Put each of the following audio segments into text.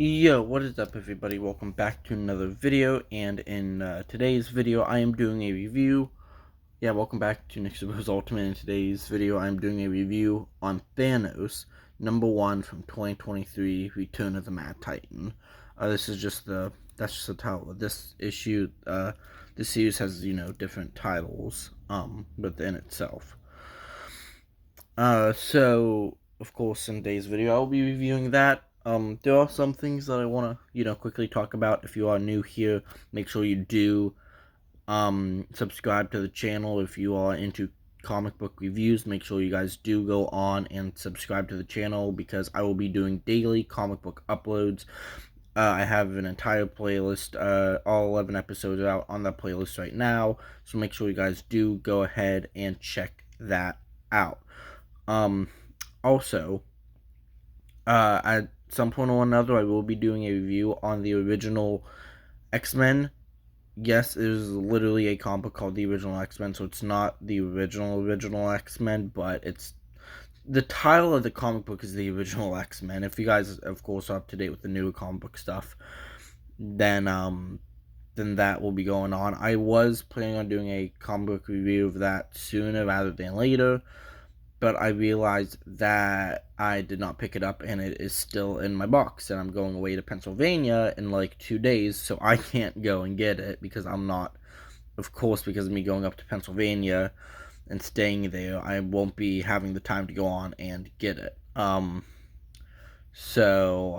Yo, what is up everybody? Welcome back to another video, and in today's video I am doing a review. Welcome back to nickstertricker's Ultimate. In today's video I am doing a review on Thanos, #1 from 2023, Return of the Mad Titan. That's just the title of this issue. This series has, different titles, within itself. So of course in today's video I'll be reviewing that. There are some things that I want to, quickly talk about. If you are new here, make sure you do, subscribe to the channel. If you are into comic book reviews, make sure you guys do go on and subscribe to the channel, because I will be doing daily comic book uploads. I have an entire playlist, all 11 episodes are out on that playlist right now, so make sure you guys do go ahead and check that out. Also, at some point or another, I will be doing a review on the original X-Men. Yes, it is literally a comic book called The Original X-Men, so it's not the original X-Men, but it's the title of the comic book is The Original X-Men. If you guys, of course, are up to date with the newer comic book stuff, then that will be going on. I was planning on doing a comic book review of that sooner rather than later, but I realized that I did not pick it up, and it is still in my box, and I'm going away to Pennsylvania in like 2 days, so I can't go and get it, because I'm not, of course, because of me going up to Pennsylvania and staying there, I won't be having the time to go on and get it. So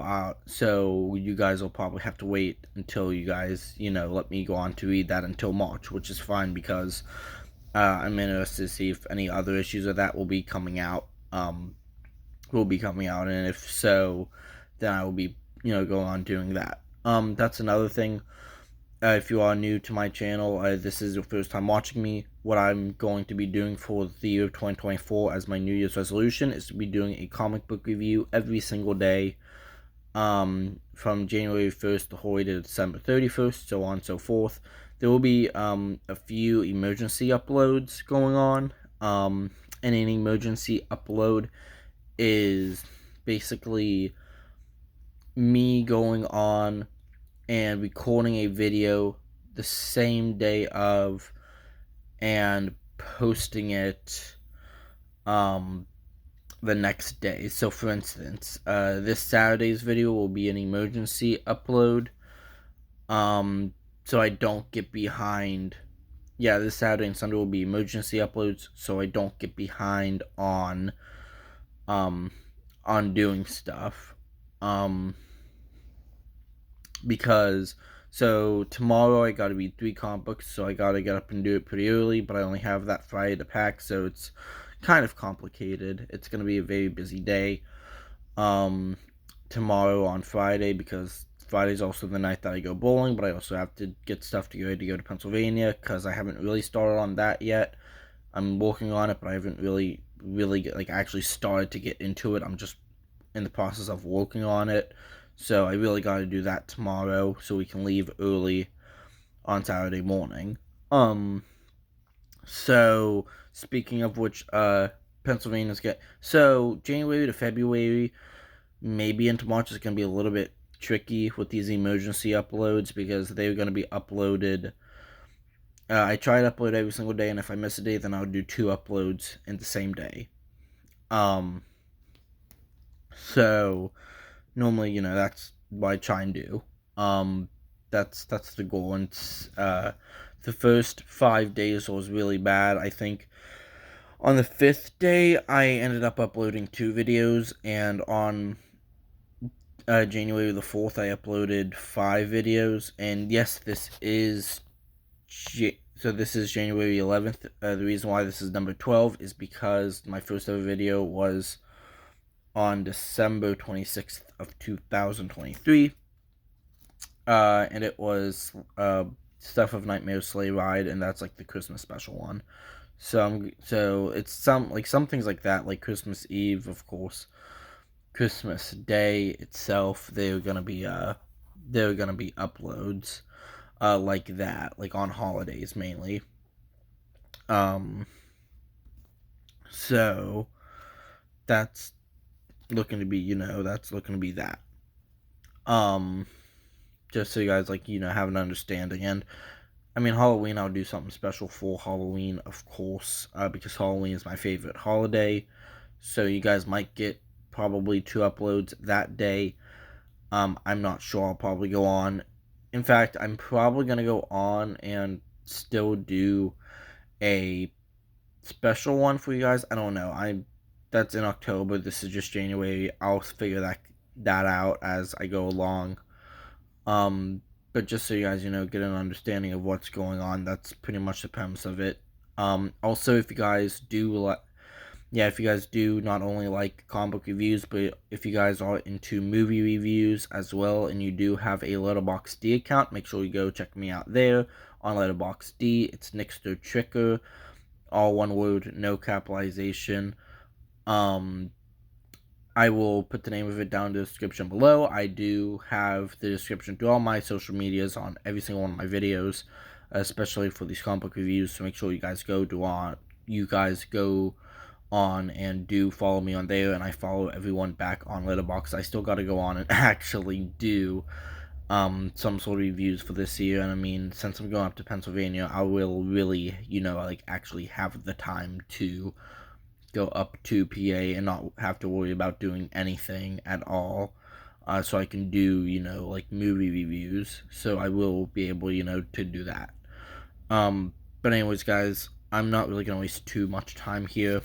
you guys will probably have to wait until you guys, let me go on to read that until March, which is fine, because I'm interested to see if any other issues of that will be coming out. And if so, then I will be, going on doing that. That's another thing. If you are new to my channel, this is your first time watching me, what I'm going to be doing for the year of 2024 as my New Year's resolution is to be doing a comic book review every single day, from January 1st the whole way to December 31st, so on and so forth. There will be a few emergency uploads going on, and an emergency upload is basically me going on and recording a video the same day of and posting it the next day. So for instance, this Saturday's video will be an emergency upload, so I don't get behind. This Saturday and Sunday will be emergency uploads, so I don't get behind on doing stuff. Because so tomorrow I gotta read 3 comic books, so I gotta get up and do it pretty early, but I only have that Friday to pack, so it's kind of complicated. It's gonna be a very busy day tomorrow on Friday, because Friday's also the night that I go bowling, but I also have to get stuff to get ready to go to Pennsylvania, because I haven't really started on that yet. I'm working on it, but I haven't really actually started to get into it. I'm just in the process of working on it, so I really got to do that tomorrow so we can leave early on Saturday morning. So speaking of which, Pennsylvania's so January to February, maybe into March, is going to be a little bit tricky with these emergency uploads, because they're going to be uploaded. I try to upload every single day, and if I miss a day, then I'll do 2 uploads in the same day. So normally, that's what I try and do. That's the goal. And the first 5 days was really bad. I think on the 5th day, I ended up uploading 2 videos, and on January the 4th, I uploaded 5 videos. And yes, this is January 11th. The reason why this is number 12 is because my first ever video was on December 26th of 2023, and it was Stuff of Nightmare Sleigh Ride, and that's like the Christmas special one. So it's some things like that, like Christmas Eve, of course, Christmas Day itself. They're gonna be uploads like that, like on holidays mainly. So that's looking to be that. Um, just so you guys have an understanding. And I mean, Halloween, I'll do something special for Halloween, of course, because Halloween is my favorite holiday. So you guys might get probably 2 uploads that day. I'm not sure. I'll probably go on. In fact, I'm probably gonna go on and still do a special one for you guys. I don't know. That's in October. This is just January. I'll figure that out as I go along. Um, but just so you guys, get an understanding of what's going on, that's pretty much the premise of it. Also, if you guys do if you guys do not only like comic book reviews, but if you guys are into movie reviews as well, and you do have a Letterboxd account, make sure you go check me out there on Letterboxd. It's nickstertricker, all one word, no capitalization. Um, I will put the name of it down in the description below. I do have the description to all my social medias on every single one of my videos, especially for these comic book reviews. So make sure you guys go on and do follow me on there, and I follow everyone back on Letterboxd. I still got to go on and actually do some sort of reviews for this year. And I mean, since I'm going up to Pennsylvania, I will really actually have the time to go up to PA and not have to worry about doing anything at all. So I can do, movie reviews. So I will be able, to do that. But anyways, guys, I'm not really going to waste too much time here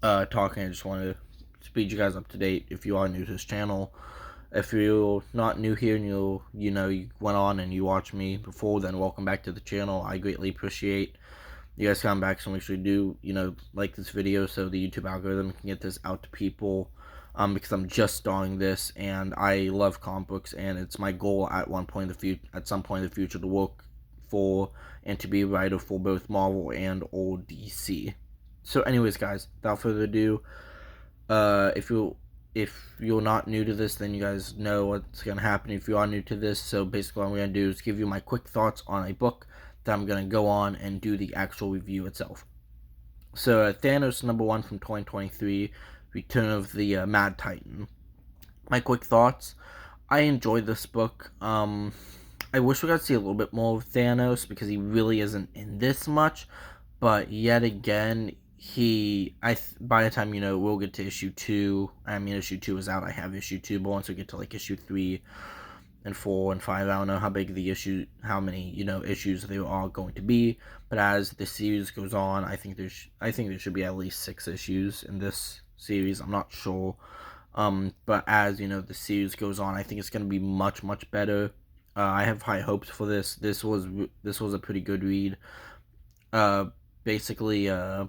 talking. I just want to speed you guys up to date if you are new to this channel. If you're not new here and you went on and you watched me before, then welcome back to the channel. I greatly appreciate you guys come back, so make sure you do, like this video so the YouTube algorithm can get this out to people, because I'm just starting this, and I love comic books, and it's my goal at some point in the future to work for and to be a writer for both Marvel and or DC. So anyways, guys, without further ado, if you're not new to this, then you guys know what's gonna happen if you are new to this. So basically what I'm gonna do is give you my quick thoughts on a book that I'm going to go on and do the actual review itself. So, Thanos #1 from 2023, Return of the Mad Titan. My quick thoughts. I enjoyed this book. I wish we got to see a little bit more of Thanos because he really isn't in this much. But yet again, by the time, we'll get to issue 2, I mean, issue 2 is out, I have issue 2, but once we get to, issue 3, and 4 and 5, I don't know how many issues there are going to be, but as the series goes on, I think there should be at least 6 issues in this series. I'm not sure, but as the series goes on, I think it's going to be much better. I have high hopes for this. This was a pretty good read. Basically, I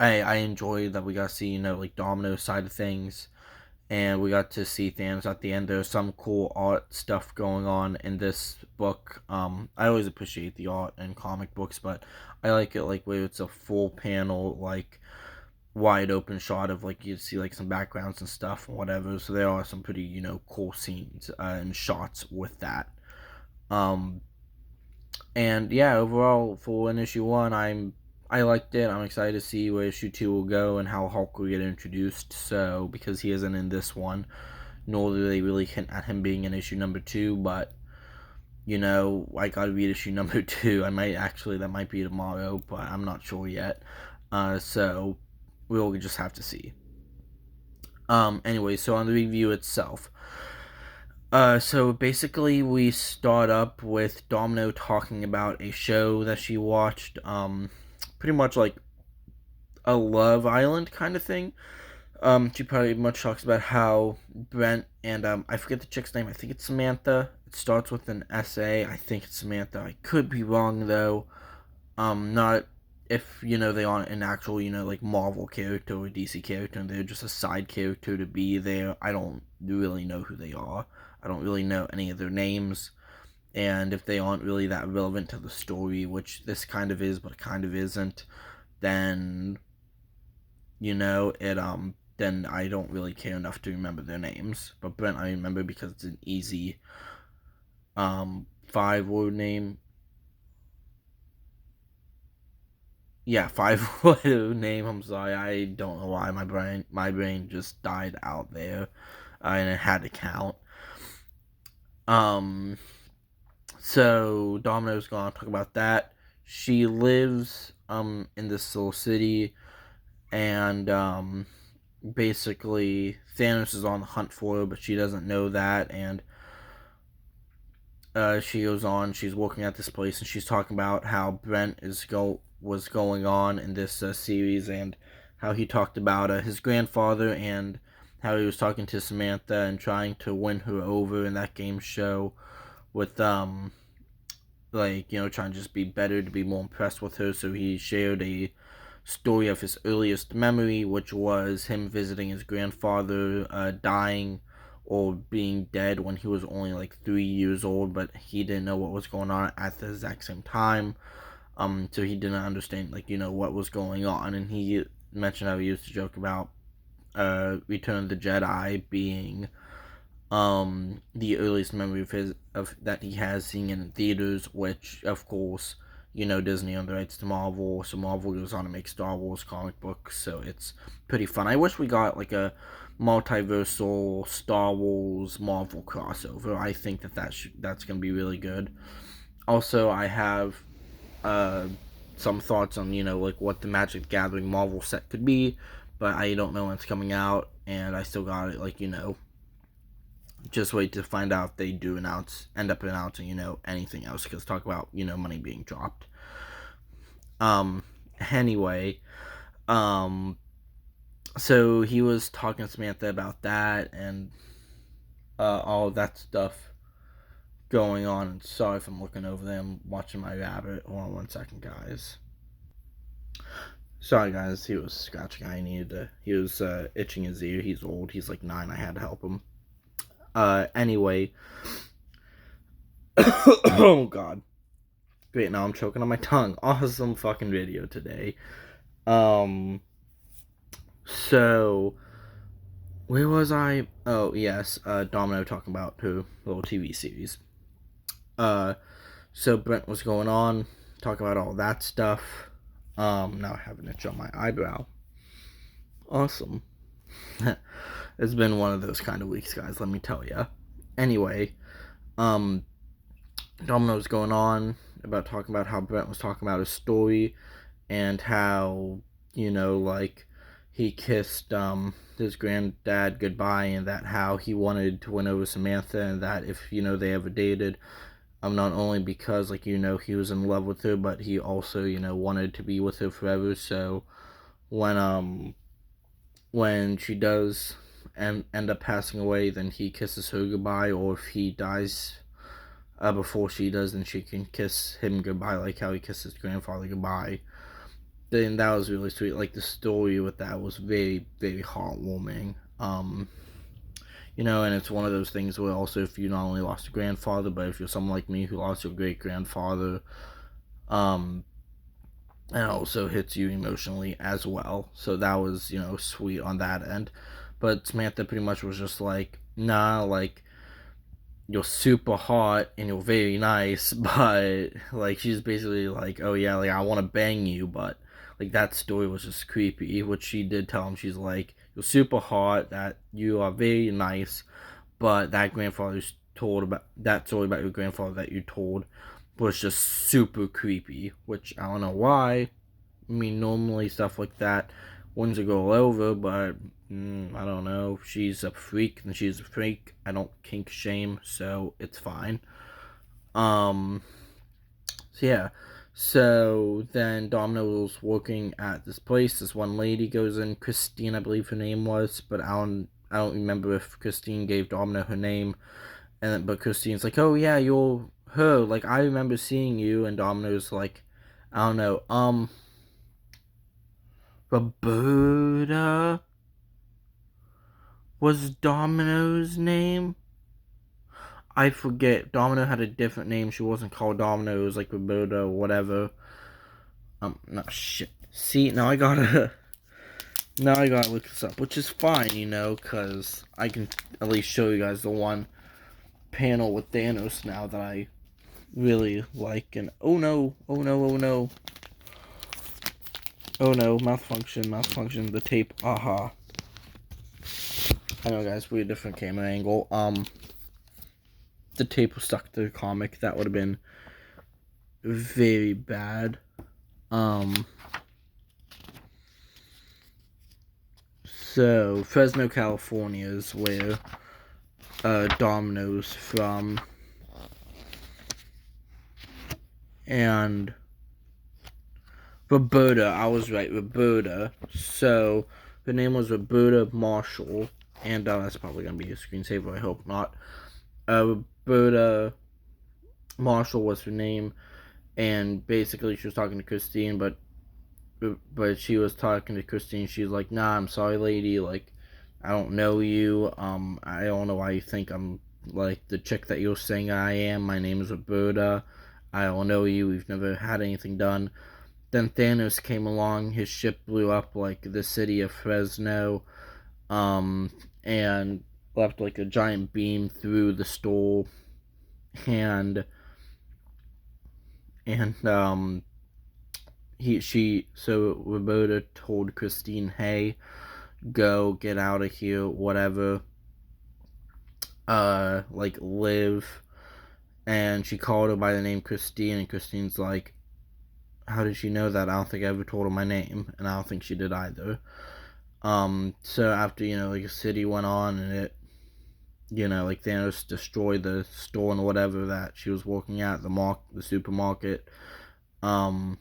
enjoyed that we got to see Domino's side of things. And we got to see Thanos at the end. There's some cool art stuff going on in this book. I always appreciate the art in comic books, but I like it where it's a full panel, wide open shot of you see some backgrounds and stuff and whatever. So there are some pretty cool scenes and shots with that. And yeah, overall for an issue 1, I liked it. I'm excited to see where issue 2 will go and how Hulk will get introduced. So, because he isn't in this one, nor do they really hint at him being in issue number 2, but, I gotta read issue number 2. That might be tomorrow, but I'm not sure yet. So, we'll just have to see. Anyway, so on the review itself. So basically we start up with Domino talking about a show that she watched, pretty much like a Love Island kind of thing. She pretty much talks about how Brent and, I forget the chick's name, I think it's Samantha. It starts with an S-A, I think it's Samantha. I could be wrong though. Not if, they aren't an actual, Marvel character or DC character and they're just a side character to be there. I don't really know who they are. I don't really know any of their names, and if they aren't really that relevant to the story, which this kind of is, but kind of isn't, then, then I don't really care enough to remember their names. But Brent I remember because it's an easy, 5-word name. Yeah, 5-word name, I'm sorry, I don't know why my brain just died out there. and it had to count. So Domino's gonna talk about that. She lives in this little city, and basically Thanos is on the hunt for her, but she doesn't know that, and she goes on. She's working at this place, and she's talking about how Brent was going on in this series, and how he talked about his grandfather, and how he was talking to Samantha and trying to win her over in that game show, with like, you know, trying to just be better, to be more impressed with her. So he shared a story of his earliest memory, which was him visiting his grandfather, dying or being dead when he was only like 3 years old, but he didn't know what was going on at the exact same time. So he didn't understand, like, you know, what was going on, and he mentioned how he used to joke about Return of the Jedi being the earliest memory of that he has seeing it in theaters, which of course, you know, Disney owned the rights to Marvel, so Marvel goes on to make Star Wars comic books, so it's pretty fun. I wish we got like a multiversal Star Wars Marvel crossover. I think that's gonna be really good. Also, I have uh some thoughts on, you know, like what the Magic the Gathering Marvel set could be, but I don't know when it's coming out, and I still got it, like, you know, just wait to find out if they do end up announcing, you know, anything else, because talk about, you know, money being dropped. Anyway, so he was talking to Samantha about that, and all of that stuff going on. And sorry if I'm looking over there, I'm watching my rabbit. Hold on 1 second, guys. Sorry, guys, he was scratching. He was itching his ear. He's old, he's like 9, I had to help him. Anyway. Oh god. Great, now I'm choking on my tongue. Awesome fucking video today. So where was I? Oh yes, Domino talking about her little TV series. So Brent was going on, talking about all that stuff. Now I have an itch on my eyebrow. Awesome. It's been one of those kind of weeks, guys, let me tell ya. Anyway, Domino was going on about talking about how Brent was talking about his story, and how, you know, like, he kissed his granddad goodbye, and that how he wanted to win over Samantha, and that if, you know, they ever dated, not only because, like, you know, he was in love with her, but he also, you know, wanted to be with her forever. So when she does end up passing away, then he kisses her goodbye, or if he dies before she does, then she can kiss him goodbye, like how he kissed his grandfather goodbye. Then that was really sweet. Like, the story with that was very, very heartwarming. You know, and it's one of those things where also, if you not only lost a grandfather, but if you're someone like me who lost your great grandfather, it also hits you emotionally as well. So that was, you know, sweet on that end. But Samantha pretty much was just like, nah, like, you're super hot and you're very nice, but like, she's basically like, oh yeah, like, I want to bang you, but like, that story was just creepy. Which she did tell him, she's like, you're super hot, that you are very nice, but that story about your grandfather that you told was just super creepy. Which I don't know why. I mean, normally stuff like that wouldn't go over, but I don't know. If she's a freak, then she's a freak. I don't kink shame, so it's fine. So yeah. So then Domino's working at this place. This one lady goes in, Christine, I believe her name was, but I don't remember if Christine gave Domino her name. But Christine's like, oh yeah, you're her. Like, I remember seeing you. And Domino's like, I don't know. Roberta was Domino's name? I forget. Domino had a different name. She wasn't called Domino. It was like Roberta or whatever. No, shit. See, now I gotta look this up, which is fine, you know, because I can at least show you guys the one panel with Thanos now that I really like. And oh no, malfunction, the tape, aha. I know, guys, we're a different camera angle. The tape was stuck to the comic. That would have been very bad. So Fresno, California is where Domino's from, and Roberta, I was right, Roberta. So her name was Roberta Marshall, and that's probably gonna be a screensaver. I hope not. Roberta Marshall was her name, and basically she was talking to Christine, but she was talking to Christine. She's like, "Nah, I'm sorry, lady. Like, I don't know you. I don't know why you think I'm like the chick that you're saying I am. My name is Roberta. I don't know you. We've never had anything done." Then Thanos came along. His ship blew up like the city of Fresno, and left like a giant beam through the store, and so Roberta told Christine, "Hey, go get out of here, whatever. Like live." And she called her by the name Christine, and Christine's like, "How did she know that? I don't think I ever told her my name," and I don't think she did either. So after, like a city went on, and it, like Thanos destroyed the store and whatever that she was working at, the supermarket. Roberta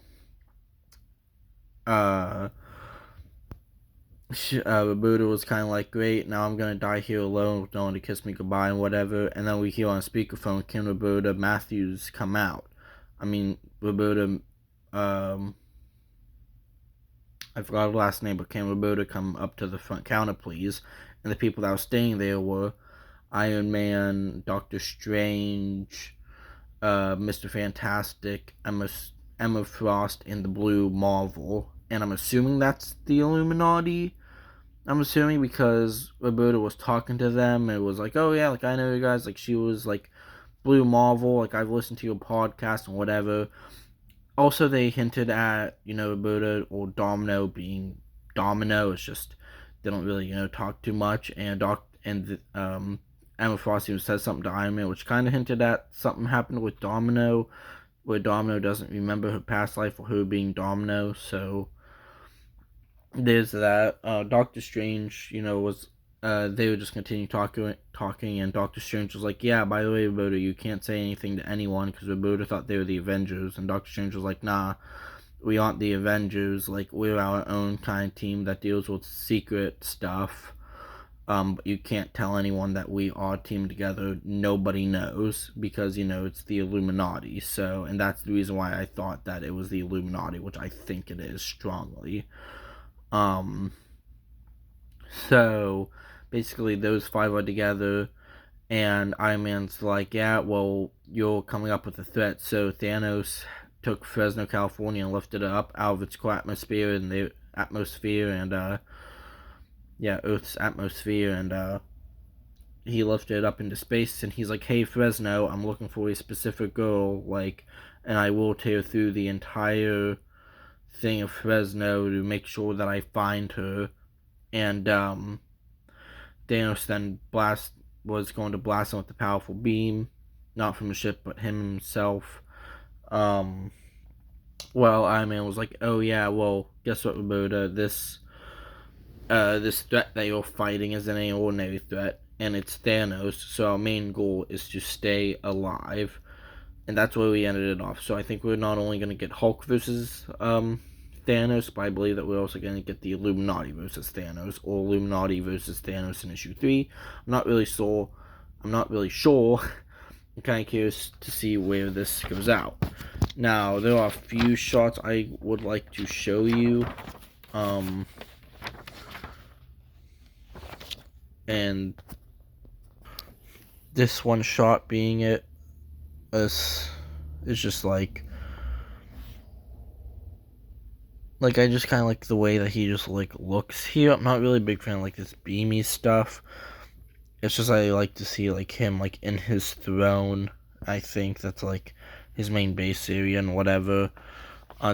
was kind of like, "Great, now I'm gonna die here alone with no one to kiss me goodbye and whatever." And then we hear on a speakerphone, "Can Roberta Matthews come out?" I mean, Roberta, I forgot her last name, but "Can Roberta come up to the front counter, please?" And the people that were staying there were Iron Man, Doctor Strange, Mr. Fantastic, Emma Frost, and the Blue Marvel. And I'm assuming that's the Illuminati. I'm assuming because Roberta was talking to them, and it was like, "Oh yeah, like I know you guys." Like she was like, "Blue Marvel, like I've listened to your podcast and whatever." Also, they hinted at, Roberta or Domino being Domino. It's just they don't really, talk too much. And Emma Frost even says something to Iron Man, which kind of hinted at something happened with Domino, where Domino doesn't remember her past life or her being Domino. So there's that. Doctor Strange, was they would just continue talking, and Doctor Strange was like, "Yeah, by the way, Roberta, you can't say anything to anyone," because Roberta thought they were the Avengers, and Doctor Strange was like, "Nah, we aren't the Avengers. Like we're our own kind of team that deals with secret stuff. But you can't tell anyone that we are teamed together. Nobody knows because it's the Illuminati." So, and that's the reason why I thought that it was the Illuminati, which I think it is strongly. So basically those five are together, and Iron Man's like, "Yeah, well, you're coming up with a threat." So Thanos took Fresno, California, and lifted it up out of its atmosphere and Earth's atmosphere, and he lifted it up into space, and he's like, "Hey, Fresno, I'm looking for a specific girl, like, and I will tear through the entire thing of Fresno to make sure that I find her." And Thanos then was going to blast him with the powerful beam, not from the ship, but him himself. Well, Iron Man was like, "Oh yeah, well, guess what, Roberta? This threat that you're fighting isn't any ordinary threat, and it's Thanos. So our main goal is to stay alive." And that's where we ended it off. So I think we're not only going to get Hulk versus Thanos, but I believe that we're also going to get the Illuminati versus Thanos, or Illuminati versus Thanos in issue 3. I'm not really sure. I'm kind of curious to see where this goes out. Now, there are a few shots I would like to show you. And this one shot being it is just like I just kind of like the way that he just like looks here. I'm not really a big fan of like this beamy stuff. It's just I like to see like him like in his throne. I think that's like his main base area and whatever.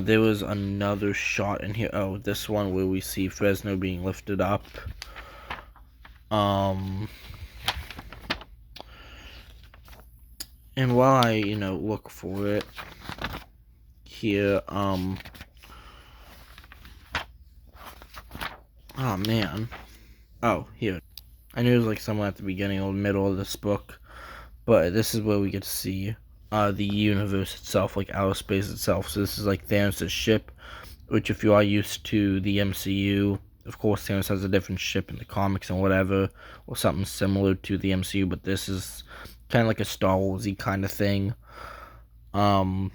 There was another shot in here. Oh, this one where we see Fresno being lifted up. Um, and while I, look for it here, oh man. Oh, here. I knew it was like somewhere at the beginning or middle of this book, but this is where we get to see the universe itself, like outer space itself. So this is like Thanos' ship, which if you are used to the MCU, of course Thanos has a different ship in the comics and whatever, or something similar to the MCU, but this is kind of like a Star Wars-y kind of thing. But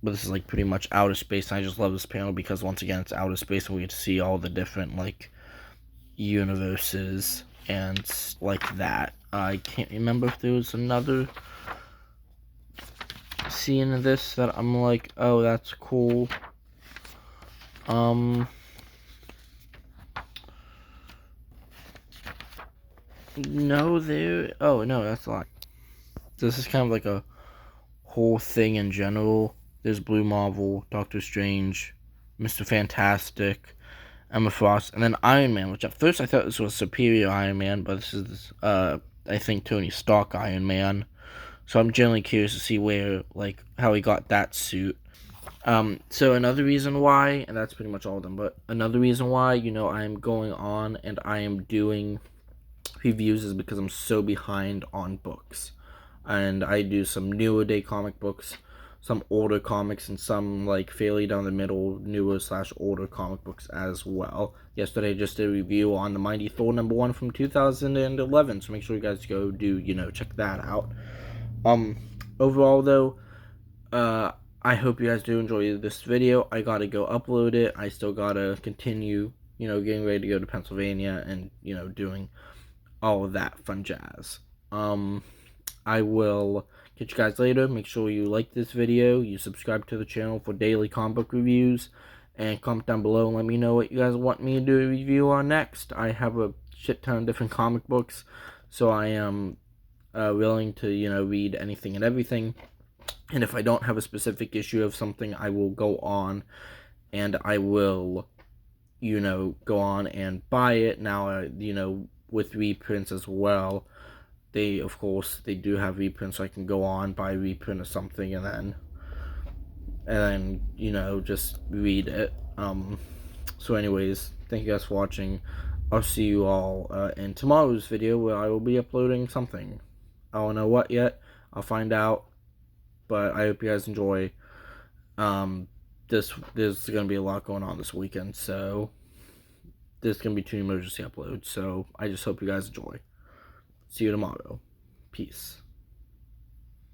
this is like pretty much outer space, and I just love this panel because once again it's outer space and we get to see all the different like universes and like that. I can't remember if there was another scene in this that I'm like, oh, that's cool. No, oh no, that's a lot. This is kind of like a whole thing in general. There's Blue Marvel, Doctor Strange, Mr. Fantastic, Emma Frost, and then Iron Man, which at first I thought this was Superior Iron Man, but this is, I think, Tony Stark Iron Man. So I'm generally curious to see how he got that suit. So another reason why, and that's pretty much all of them, but another reason why, I'm going on and I am doing reviews is because I'm so behind on books. And I do some newer day comic books, some older comics, and some like fairly down the middle, newer / older comic books as well. Yesterday I just did a review on the Mighty Thor #1 from 2011, so make sure you guys go check that out. Overall though, I hope you guys do enjoy this video. I gotta go upload it. I still gotta continue, getting ready to go to Pennsylvania and, doing all of that fun jazz. I will catch you guys later. Make sure you like this video, you subscribe to the channel for daily comic book reviews, and comment down below and let me know what you guys want me to do a review on next. I have a shit ton of different comic books, so I am willing to, read anything and everything. And if I don't have a specific issue of something, I will go on and I will, go on and buy it. Now, with reprints as well. Of course, they do have reprints, so I can go on, buy a reprint or something, and then, just read it. So anyways, thank you guys for watching. I'll see you all in tomorrow's video where I will be uploading something. I don't know what yet. I'll find out. But I hope you guys enjoy. There's going to be a lot going on this weekend, so there's going to be 2 emergency uploads. So I just hope you guys enjoy. See you tomorrow. Peace.